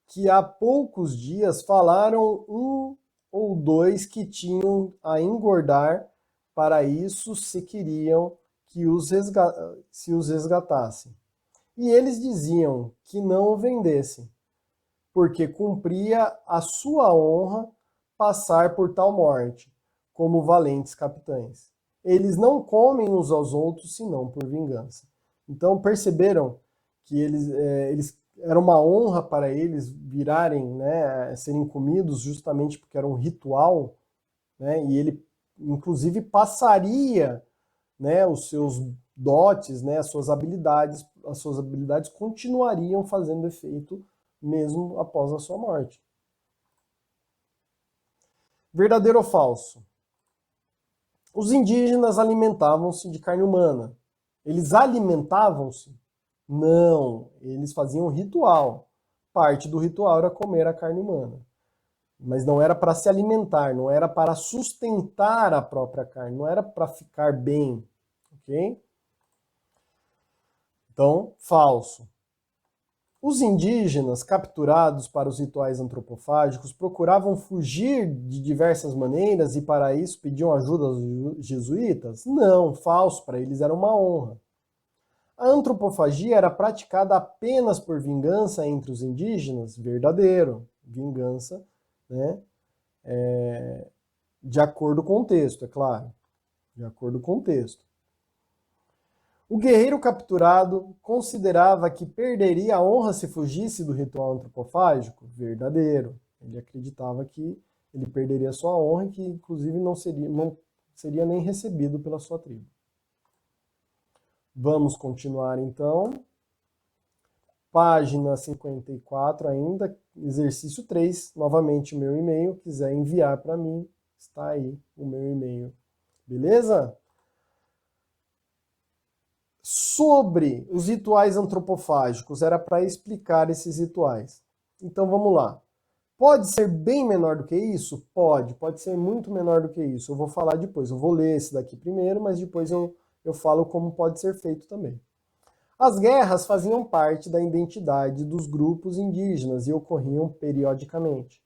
que há poucos dias falaram um ou dois que tinham a engordar, para isso se queriam que se os resgatassem. E eles diziam que não o vendessem, porque cumpria a sua honra passar por tal morte, como valentes capitães. Eles não comem uns aos outros, senão por vingança. Então perceberam que eles era uma honra para eles virarem, né, serem comidos justamente porque era um ritual, né, e ele inclusive passaria, né, os seus dotes, né, as suas habilidades continuariam fazendo efeito mesmo após a sua morte. Verdadeiro ou falso? Os indígenas alimentavam-se de carne humana. Eles alimentavam-se? Não, eles faziam um ritual. Parte do ritual era comer a carne humana. Mas não era para se alimentar, não era para sustentar a própria carne, não era para ficar bem, ok? Então, falso. Os indígenas capturados para os rituais antropofágicos procuravam fugir de diversas maneiras e para isso pediam ajuda aos jesuítas? Não, falso, para eles era uma honra. A antropofagia era praticada apenas por vingança entre os indígenas? Verdadeiro, vingança, né? De acordo com o texto, é claro, de acordo com o texto. O guerreiro capturado considerava que perderia a honra se fugisse do ritual antropofágico? Verdadeiro. Ele acreditava que ele perderia sua honra e que, inclusive, não seria nem recebido pela sua tribo. Vamos continuar, então. Página 54 ainda, exercício 3. Novamente o meu e-mail. Quiser enviar para mim, está aí o meu e-mail. Beleza? Sobre os rituais antropofágicos, era para explicar esses rituais. Então vamos lá. Pode ser bem menor do que isso? Pode ser muito menor do que isso. Eu vou falar depois. Eu vou ler esse daqui primeiro, mas depois eu falo como pode ser feito também. As guerras faziam parte da identidade dos grupos indígenas e ocorriam periodicamente.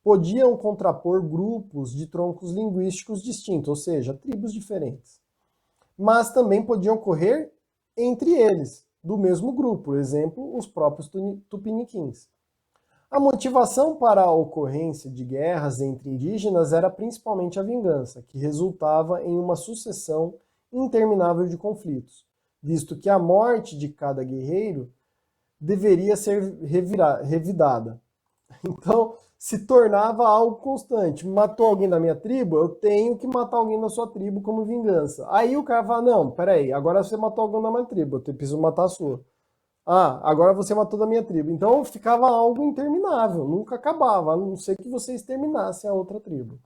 Podiam contrapor grupos de troncos linguísticos distintos, ou seja, tribos diferentes. Mas também podiam ocorrer entre eles, do mesmo grupo, por exemplo, os próprios tupiniquins. A motivação para a ocorrência de guerras entre indígenas era principalmente a vingança, que resultava em uma sucessão interminável de conflitos, visto que a morte de cada guerreiro deveria ser revidada. Então, se tornava algo constante. Matou alguém da minha tribo, eu tenho que matar alguém da sua tribo como vingança. Aí o cara fala, não, peraí, agora você matou alguém da minha tribo, eu preciso matar a sua. Ah, agora você matou da minha tribo. Então ficava algo interminável, nunca acabava, a não ser que você exterminasse a outra tribo.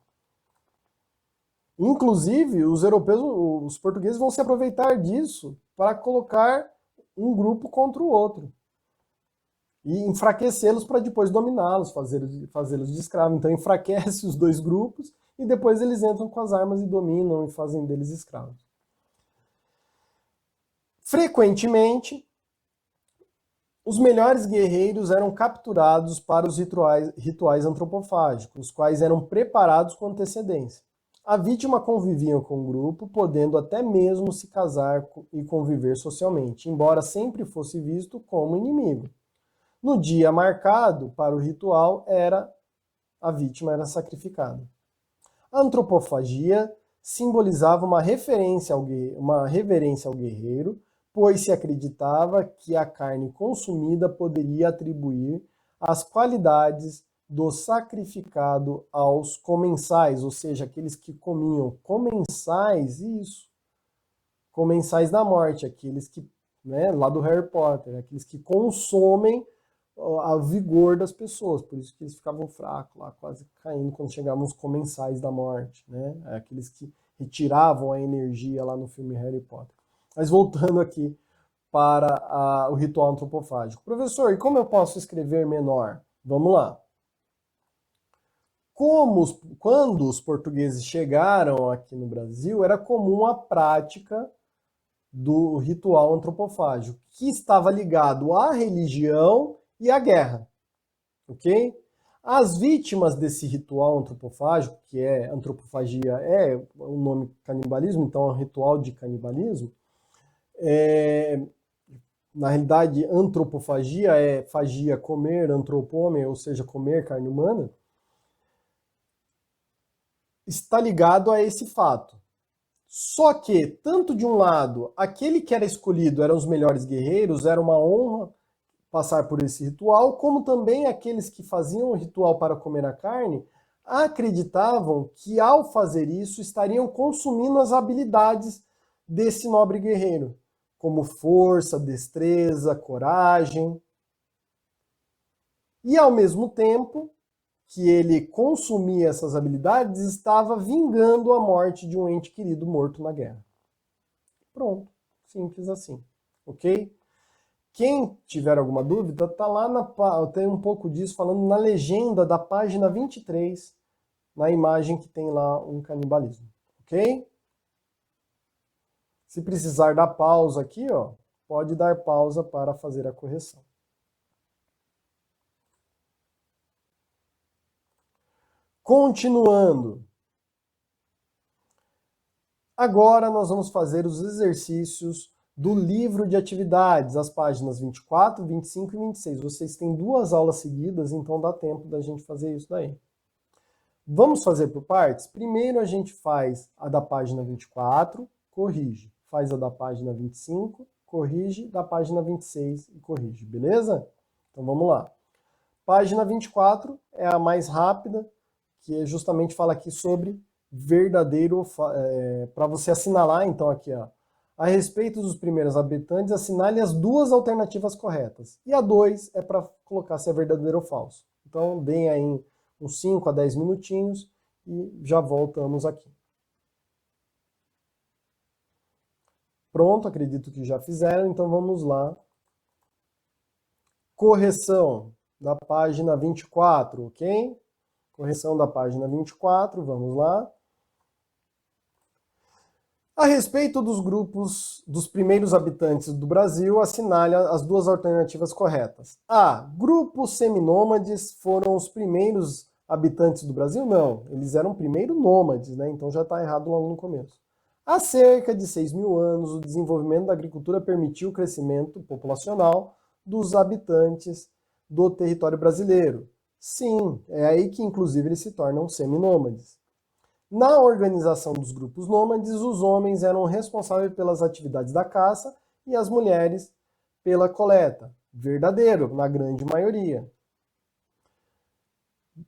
Inclusive, os europeus, os portugueses vão se aproveitar disso para colocar um grupo contra o outro. E enfraquecê-los para depois dominá-los, fazê-los de escravos. Então enfraquece os dois grupos e depois eles entram com as armas e dominam e fazem deles escravos. Frequentemente, os melhores guerreiros eram capturados para os rituais antropofágicos, os quais eram preparados com antecedência. A vítima convivia com o grupo, podendo até mesmo se casar e conviver socialmente, embora sempre fosse visto como inimigo. No dia marcado para o ritual, a vítima era sacrificada. A antropofagia simbolizava uma reverência ao guerreiro, pois se acreditava que a carne consumida poderia atribuir as qualidades do sacrificado aos comensais, ou seja, aqueles que comiam. Comensais, isso. Comensais da morte, aqueles que, lá do Harry Potter, aqueles que consomem a vigor das pessoas, por isso que eles ficavam fracos lá, quase caindo quando chegavam os comensais da morte, né? Aqueles que retiravam a energia lá no filme Harry Potter. Mas voltando aqui para o ritual antropofágico. Professor, e como eu posso escrever menor? Vamos lá. Quando os portugueses chegaram aqui no Brasil, era comum a prática do ritual antropofágico, que estava ligado à religião e à guerra, ok? As vítimas desse ritual antropofágico, que antropofagia é o nome canibalismo, então é um ritual de canibalismo, na realidade antropofagia é fagia comer, antropome, ou seja, comer carne humana, está ligado a esse fato. Só que, tanto de um lado, aquele que era escolhido eram os melhores guerreiros, era uma honra passar por esse ritual, como também aqueles que faziam o ritual para comer a carne acreditavam que ao fazer isso estariam consumindo as habilidades desse nobre guerreiro, como força, destreza, coragem. E ao mesmo tempo que ele consumia essas habilidades, estava vingando a morte de um ente querido morto na guerra. Pronto, simples assim, ok? Quem tiver alguma dúvida, tá lá tem um pouco disso falando na legenda da página 23, na imagem que tem lá um canibalismo, ok? Se precisar dar pausa aqui, pode dar pausa para fazer a correção. Continuando. Agora nós vamos fazer os exercícios do livro de atividades, as páginas 24, 25 e 26. Vocês têm 2 aulas seguidas, então dá tempo da gente fazer isso daí. Vamos fazer por partes? Primeiro a gente faz a da página 24, corrige. Faz a da página 25, corrige. Da página 26 e corrige, beleza? Então vamos lá. Página 24 é a mais rápida, que justamente fala aqui sobre verdadeiro, para você assinalar, então aqui, ó, a respeito dos primeiros habitantes, assinale as 2 alternativas corretas. E a 2 é para colocar se é verdadeiro ou falso. Então, deem aí uns 5 a 10 minutinhos e já voltamos aqui. Pronto, acredito que já fizeram, então vamos lá. Correção da página 24, ok? Correção da página 24, vamos lá. A respeito dos grupos dos primeiros habitantes do Brasil, assinale as 2 alternativas corretas. A. Grupos seminômades foram os primeiros habitantes do Brasil? Não, eles eram primeiro nômades, né? Então já está errado logo no começo. Há cerca de 6.000 anos, o desenvolvimento da agricultura permitiu o crescimento populacional dos habitantes do território brasileiro. Sim, é aí que inclusive eles se tornam seminômades. Na organização dos grupos nômades, os homens eram responsáveis pelas atividades da caça e as mulheres pela coleta. Verdadeiro, na grande maioria.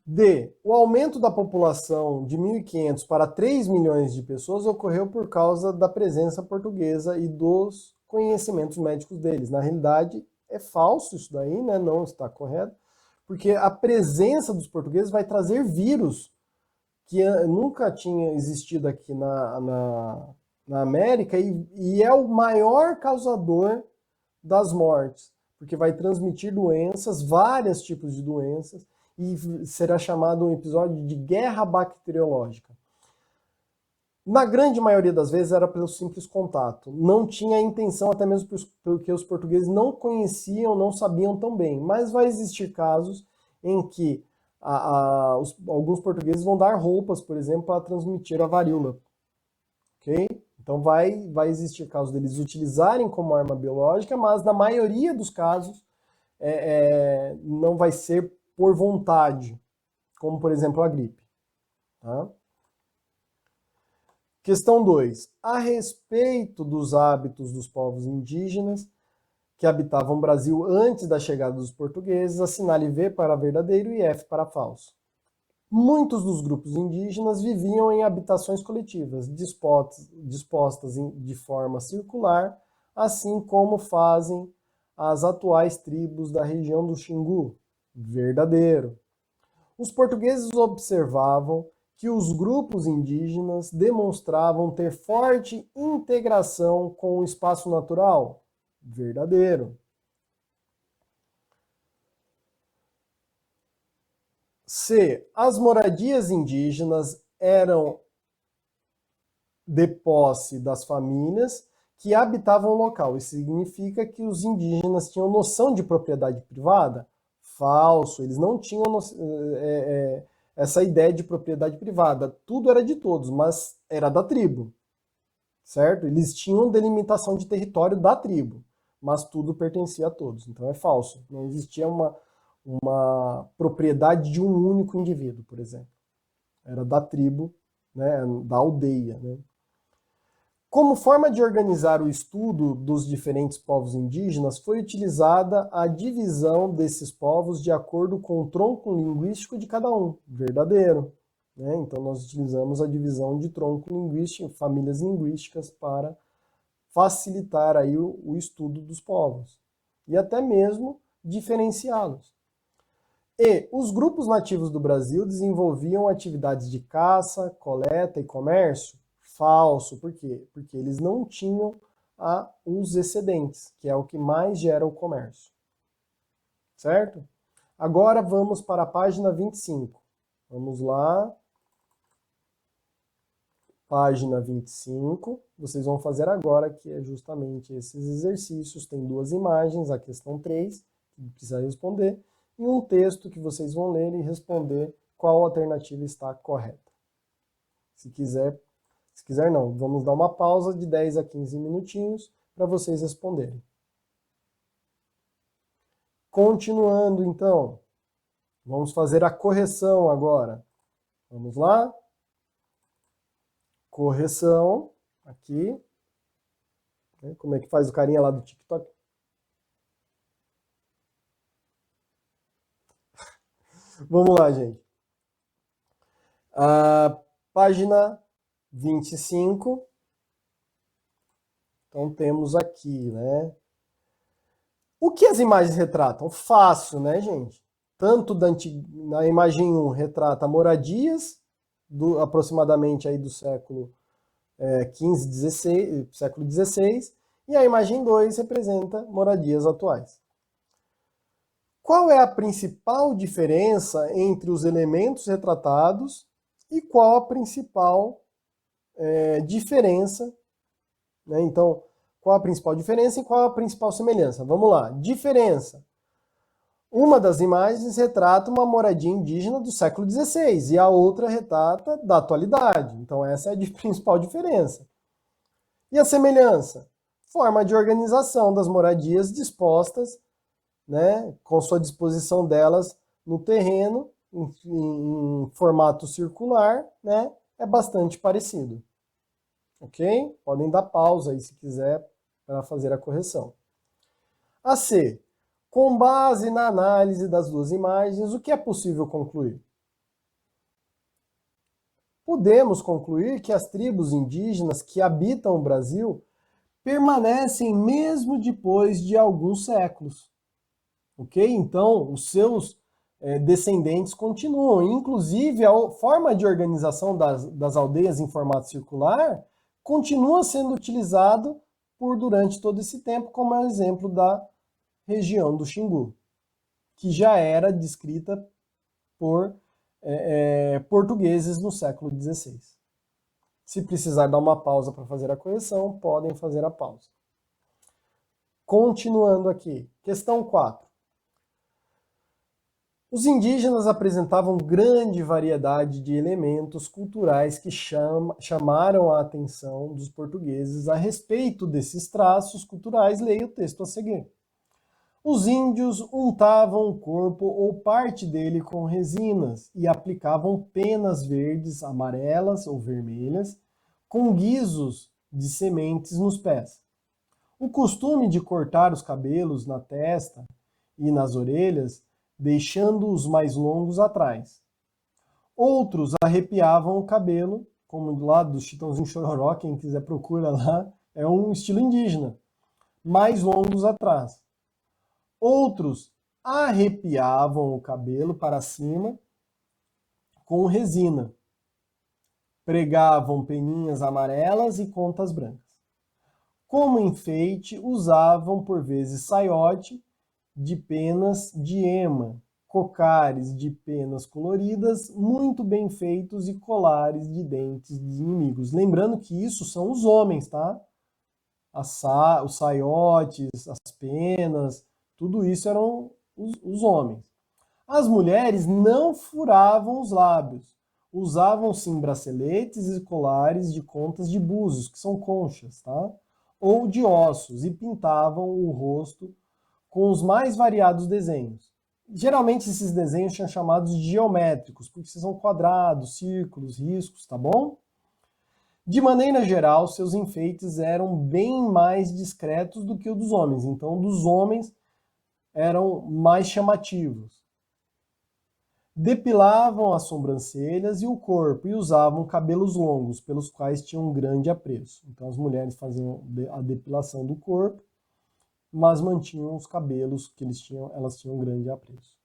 D. O aumento da população de 1.500 para 3 milhões de pessoas ocorreu por causa da presença portuguesa e dos conhecimentos médicos deles. Na realidade, é falso isso daí, né? Não está correto, porque a presença dos portugueses vai trazer vírus que nunca tinha existido aqui na América e é o maior causador das mortes, porque vai transmitir doenças, vários tipos de doenças, e será chamado um episódio de guerra bacteriológica. Na grande maioria das vezes era pelo simples contato. Não tinha intenção, até mesmo porque os portugueses não conheciam, não sabiam tão bem. Mas vai existir casos em que alguns portugueses vão dar roupas, por exemplo, para transmitir a varíola. Ok? Então vai existir casos deles utilizarem como arma biológica, mas na maioria dos casos não vai ser por vontade, como por exemplo a gripe. Tá? Questão 2. A respeito dos hábitos dos povos indígenas que habitavam o Brasil antes da chegada dos portugueses, assinale V para verdadeiro e F para falso. Muitos dos grupos indígenas viviam em habitações coletivas, dispostas de forma circular, assim como fazem as atuais tribos da região do Xingu. Verdadeiro. Os portugueses observavam que os grupos indígenas demonstravam ter forte integração com o espaço natural. Verdadeiro. C. As moradias indígenas eram de posse das famílias que habitavam o local. Isso significa que os indígenas tinham noção de propriedade privada? Falso. Eles não tinham essa ideia de propriedade privada. Tudo era de todos, mas era da tribo. Certo? Eles tinham delimitação de território da tribo, mas tudo pertencia a todos. Então é falso. Não existia uma propriedade de um único indivíduo, por exemplo. Era da tribo, né, da aldeia. Né? Como forma de organizar o estudo dos diferentes povos indígenas, foi utilizada a divisão desses povos de acordo com o tronco linguístico de cada um. Verdadeiro. Né? Então nós utilizamos a divisão de tronco linguístico, famílias linguísticas, para facilitar aí o estudo dos povos. E até mesmo diferenciá-los. E os grupos nativos do Brasil desenvolviam atividades de caça, coleta e comércio? Falso. Por quê? Porque eles não tinham os excedentes, que é o que mais gera o comércio. Certo? Agora vamos para a página 25. Vamos lá. Página 25. Vocês vão fazer agora, que é justamente esses exercícios. Tem 2 imagens, a questão 3, que precisa responder, e um texto que vocês vão ler e responder qual alternativa está correta. Se quiser não, vamos dar uma pausa de 10 a 15 minutinhos para vocês responderem. Continuando, então, vamos fazer a correção agora. Vamos lá? Correção, aqui. Como é que faz o carinha lá do TikTok? Vamos lá, gente. A página 25. Então temos aqui, né? O que as imagens retratam? Fácil, né, gente? Tanto na imagem 1 retrata moradias, aproximadamente aí do século século XVI, e a imagem 2 representa moradias atuais. Qual é a principal diferença entre os elementos retratados e qual a principal diferença, né? Então, qual a principal diferença e qual a principal semelhança? Vamos lá. Diferença. Uma das imagens retrata uma moradia indígena do século XVI e a outra retrata da atualidade. Então, essa é a principal diferença. E a semelhança? Forma de organização das moradias dispostas, né, com sua disposição delas no terreno, em formato circular, né, é bastante parecido. Ok? Podem dar pausa aí se quiser para fazer a correção. A C. Com base na análise das duas imagens, o que é possível concluir? Podemos concluir que as tribos indígenas que habitam o Brasil permanecem mesmo depois de alguns séculos. Ok? Então, os seus descendentes continuam. Inclusive, a forma de organização das aldeias em formato circular continua sendo utilizado durante todo esse tempo, como é o exemplo da região do Xingu, que já era descrita por portugueses no século XVI. Se precisar dar uma pausa para fazer a correção, podem fazer a pausa. Continuando aqui, questão 4. Os indígenas apresentavam grande variedade de elementos culturais que chamaram a atenção dos portugueses a respeito desses traços culturais. Leia o texto a seguir. Os índios untavam o corpo ou parte dele com resinas e aplicavam penas verdes, amarelas ou vermelhas, com guizos de sementes nos pés. O costume de cortar os cabelos na testa e nas orelhas, deixando-os mais longos atrás. Outros arrepiavam o cabelo, como do lado do Chitãozinho Chororó, quem quiser procura lá, é um estilo indígena, mais longos atrás. Outros arrepiavam o cabelo para cima com resina. Pregavam peninhas amarelas e contas brancas. Como enfeite, usavam por vezes saiote de penas de ema, cocares de penas coloridas, muito bem feitos e colares de dentes de inimigos. Lembrando que isso são os homens, tá? Os saiotes, as penas, tudo isso eram os homens. As mulheres não furavam os lábios, usavam sim braceletes e colares de contas de búzios, que são conchas, tá? Ou de ossos, e pintavam o rosto com os mais variados desenhos. Geralmente esses desenhos são chamados de geométricos, porque são quadrados, círculos, riscos, tá bom? De maneira geral, seus enfeites eram bem mais discretos do que o dos homens. Então, dos homens eram mais chamativos. Depilavam as sobrancelhas e o corpo e usavam cabelos longos, pelos quais tinham um grande apreço. Então, as mulheres faziam a depilação do corpo, mas mantinham os cabelos que elas tinham grande apreço.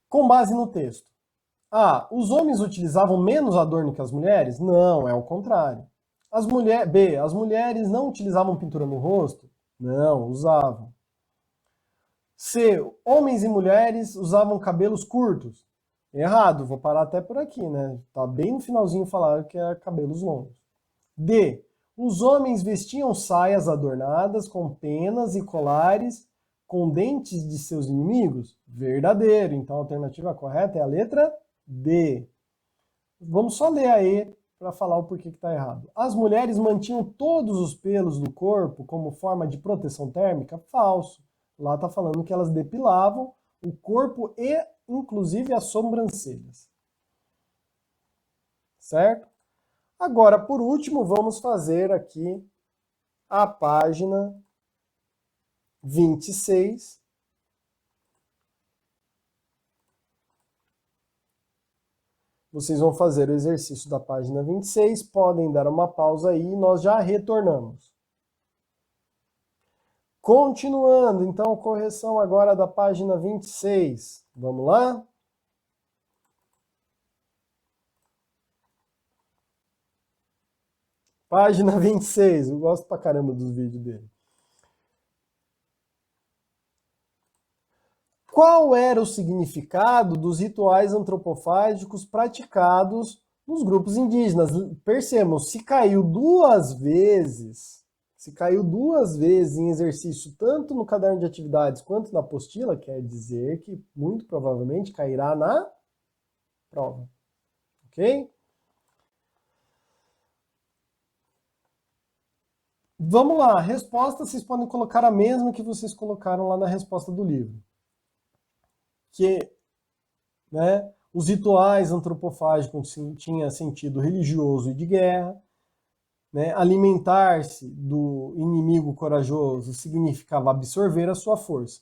Com base no texto. A. Os homens utilizavam menos adorno que as mulheres? Não, é o contrário. B. As mulheres não utilizavam pintura no rosto? Não, usavam. C. Homens e mulheres usavam cabelos curtos? Errado, vou parar até por aqui, né? Tá bem no finalzinho falar que é cabelos longos. D. Os homens vestiam saias adornadas com penas e colares com dentes de seus inimigos? Verdadeiro. Então a alternativa correta é a letra D. Vamos só ler a E para falar o porquê que está errado. As mulheres mantinham todos os pelos do corpo como forma de proteção térmica? Falso. Lá está falando que elas depilavam o corpo e, inclusive, as sobrancelhas. Certo? Agora, por último, vamos fazer aqui a página 26. Vocês vão fazer o exercício da página 26, podem dar uma pausa aí e nós já retornamos. Continuando, então, correção agora da página 26. Vamos lá? Página 26, eu gosto pra caramba dos vídeos dele. Qual era o significado dos rituais antropofágicos praticados nos grupos indígenas? Percebam, se caiu duas vezes em exercício, tanto no caderno de atividades quanto na apostila, quer dizer que muito provavelmente cairá na prova. Ok? Vamos lá, resposta vocês podem colocar a mesma que vocês colocaram lá na resposta do livro. Que, né, os rituais antropofágicos tinham sentido religioso e de guerra, né, alimentar-se do inimigo corajoso significava absorver a sua força.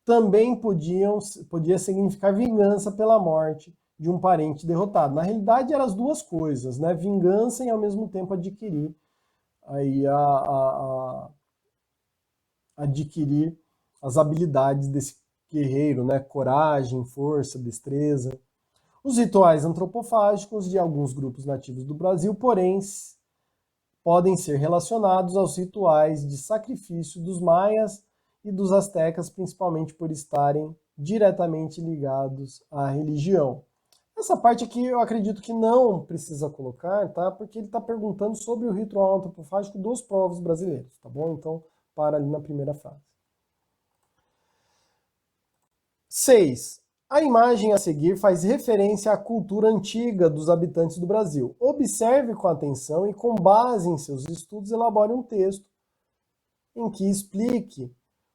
Também podia significar vingança pela morte de um parente derrotado. Na realidade, eram as duas coisas, né, vingança e ao mesmo tempo adquirir aí adquirir as habilidades desse guerreiro, né? Coragem, força, destreza. Os rituais antropofágicos de alguns grupos nativos do Brasil, porém, podem ser relacionados aos rituais de sacrifício dos maias e dos astecas, principalmente por estarem diretamente ligados à religião. Essa parte aqui eu acredito que não precisa colocar, tá? Porque ele está perguntando sobre o ritual antropofágico dos povos brasileiros, tá bom? Então, para ali na primeira frase. 6. A imagem a seguir faz referência à cultura antiga dos habitantes do Brasil. Observe com atenção e, com base em seus estudos, elabore um texto em que explique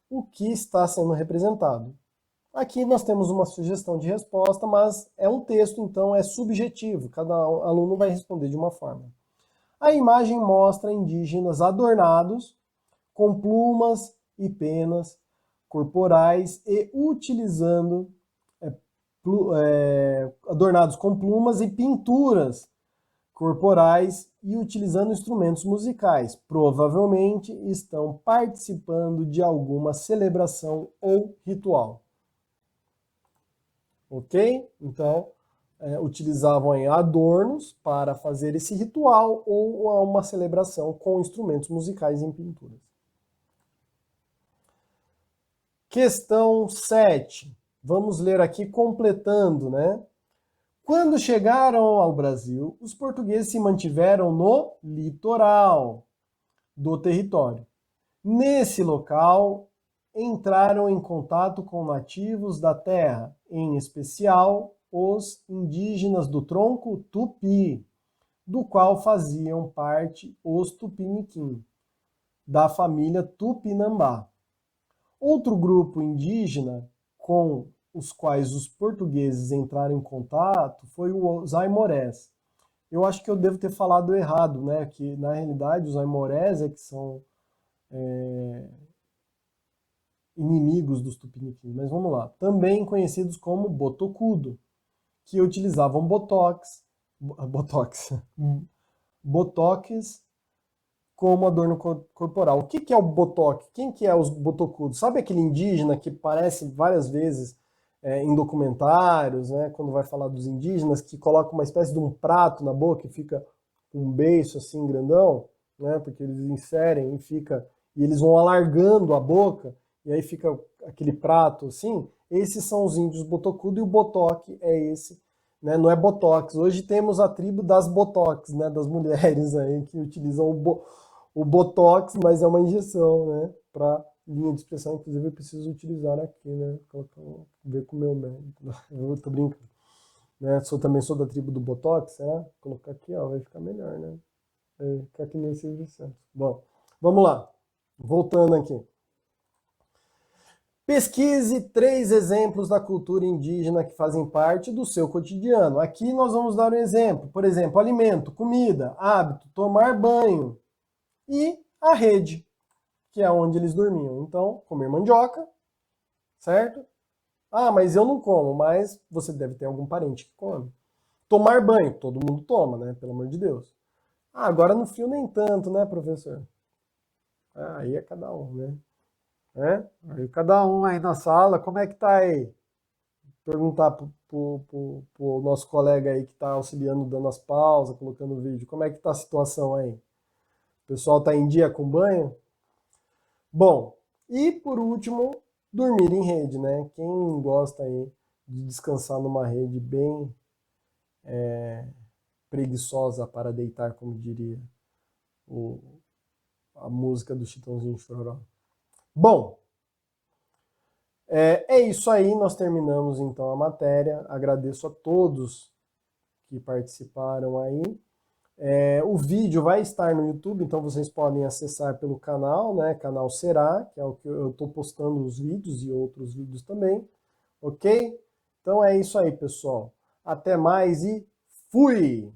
o que está sendo representado. Aqui nós temos uma sugestão de resposta, mas é um texto, então é subjetivo. Cada aluno vai responder de uma forma. A imagem mostra indígenas adornados com plumas e penas corporais e utilizando adornados com plumas e pinturas corporais e utilizando instrumentos musicais. Provavelmente estão participando de alguma celebração ou ritual. Ok? Então, utilizavam aí adornos para fazer esse ritual ou uma celebração com instrumentos musicais em pinturas. Questão 7. Vamos ler aqui completando, né? Quando chegaram ao Brasil, os portugueses se mantiveram no litoral do território. Nesse local, entraram em contato com nativos da terra, em especial os indígenas do tronco Tupi, do qual faziam parte os Tupiniquim, da família Tupinambá. Outro grupo indígena com os quais os portugueses entraram em contato foi os aimorés. Eu acho que eu devo ter falado errado, né? Que na realidade os aimorés é que são inimigos dos tupiniquins, mas vamos lá. Também conhecidos como botocudo, que utilizavam botox como adorno corporal. O que é o botox? Quem que é os botocudos? Sabe aquele indígena que aparece várias vezes em documentários, né, quando vai falar dos indígenas, que coloca uma espécie de um prato na boca e fica um beiço assim grandão, né, porque eles inserem e eles vão alargando a boca e aí fica aquele prato assim. Esses são os índios botocudo e o botox é esse, né, não é botox. Hoje temos a tribo das botox, né, das mulheres aí que utilizam o botox, mas é uma injeção, né, para linha de expressão, inclusive eu preciso utilizar aqui, né, ver com o meu médico, eu tô brincando. né? Também sou da tribo do Botox, né? Vou colocar aqui, ó, vai ficar melhor, né? Vai ficar que nem Silvio Santos. Bom, vamos lá. Voltando aqui. Pesquise 3 exemplos da cultura indígena que fazem parte do seu cotidiano. Aqui nós vamos dar um exemplo. Por exemplo, alimento, comida, hábito, tomar banho e a rede, que é onde eles dormiam. Então, comer mandioca, certo? Ah, mas eu não como, mas você deve ter algum parente que come. Tomar banho, todo mundo toma, né? Pelo amor de Deus. Ah, agora no frio nem tanto, né, professor? Ah, aí é cada um, né? Aí cada um aí na sala, como é que tá aí? Perguntar pro nosso colega aí que tá auxiliando, dando as pausas, colocando o vídeo, como é que tá a situação aí? O pessoal tá em dia com banho? Bom, e por último, dormir em rede, né? Quem gosta aí de descansar numa rede bem preguiçosa para deitar, como diria o, a música do Chitãozinho Chororó. Bom, é isso aí, nós terminamos então a matéria. Agradeço a todos que participaram aí. O vídeo vai estar no YouTube, então vocês podem acessar pelo canal, né? Canal Será, que é o que eu estou postando os vídeos e outros vídeos também, ok? Então é isso aí, pessoal. Até mais e fui!